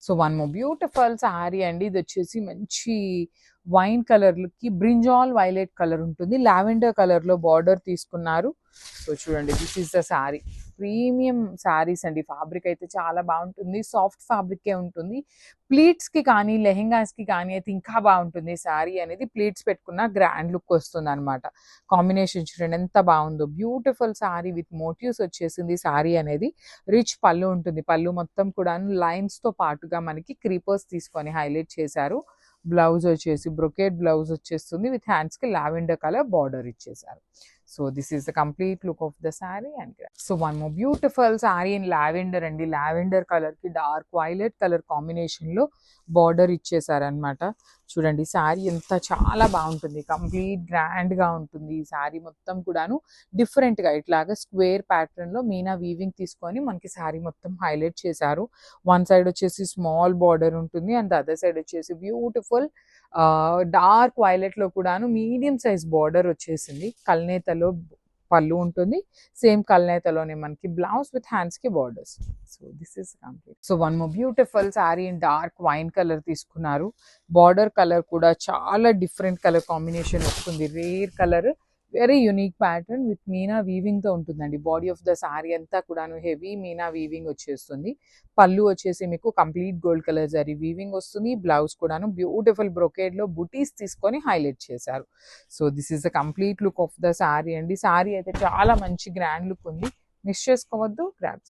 So one more beautiful sorry అండి. ఇది వచ్చేసి మంచి వైన్ కలర్కి బ్రింజాల్ వైలెట్ కలర్ ఉంటుంది, లావెండర్ కలర్లో బార్డర్ తీసుకున్నారు. సో చూడండి, this is the sorry. Premium saris అండి. ఫ్యాబ్రిక్ అయితే చాలా బాగుంటుంది, సాఫ్ట్ ఫ్యాబ్రికే ఉంటుంది. ప్లీట్స్కి కానీ లెహెంగాస్కి కానీ అయితే ఇంకా బాగుంటుంది శారీ అనేది. ప్లీట్స్ పెట్టుకున్న గ్రాండ్ లుక్ వస్తుంది అనమాట. కాంబినేషన్ చూడండి ఎంత బాగుందో. బ్యూటిఫుల్ శారీ విత్ మోటివ్స్ వచ్చేసింది శారీ అనేది. రిచ్ పళ్ళు ఉంటుంది. పళ్ళు మొత్తం కూడా లైన్స్తో పాటుగా మనకి క్రీపర్స్ తీసుకొని హైలైట్ చేశారు. బ్లౌజ్ వచ్చేసి బ్రొకేట్ బ్లౌజ్ వచ్చేస్తుంది విత్ హ్యాండ్స్కి లావెండర్ కలర్ బార్డర్ ఇచ్చేసారు. So this is the complete look of the sari. And so one more beautiful sari in lavender అండి. లావెండర్ కలర్కి డార్క్ వైలెట్ కలర్ కాంబినేషన్లో బార్డర్ ఇచ్చేసారనమాట. చూడండి శారీ ఎంత చాలా బాగుంటుంది, కంప్లీట్ గ్రాండ్గా ఉంటుంది. ఈ శారీ మొత్తం కూడాను డిఫరెంట్గా ఇట్లాగా స్క్వేర్ ప్యాటర్న్లో మీనా వీవింగ్ తీసుకొని మనకి శారీ మొత్తం హైలైట్ చేశారు. వన్ సైడ్ వచ్చేసి స్మాల్ బార్డర్ ఉంటుంది అండ్ అదర్ సైడ్ వచ్చేసి బ్యూటిఫుల్ డార్క్ వైలెట్లో కూడాను మీడియం సైజ్ బార్డర్ వచ్చేసింది. కల్నేతలో పళ్ళు ఉంటుంది, సేమ్ కల్నేతలోనే మనకి బ్లౌజ్ విత్ హ్యాండ్స్కి borders. So this is complete. So one more beautiful sari in dark wine colour తీసుకున్నారు. బార్డర్ కలర్ కూడా చాలా డిఫరెంట్ కలర్ కాంబినేషన్ వస్తుంది. Rare colour, very unique pattern with Meena వీవింగ్తో ఉంటుందండి. బాడీ ఆఫ్ ద శారీ అంతా కూడాను హెవీ మీనా వీవింగ్ వచ్చేస్తుంది. పళ్ళు వచ్చేసి మీకు complete gold colour zari weaving వస్తుంది. బ్లౌజ్ కూడాను బ్యూటిఫుల్ బ్రొకేడ్లో బుటీస్ తీసుకొని హైలైట్ చేశారు. So this is the complete look of the sari అండి. శారీ అయితే చాలా మంచి గ్రాండ్ లుక్ ఉంది. మిస్ చేసుకోవద్దు. గ్రాబ్స్.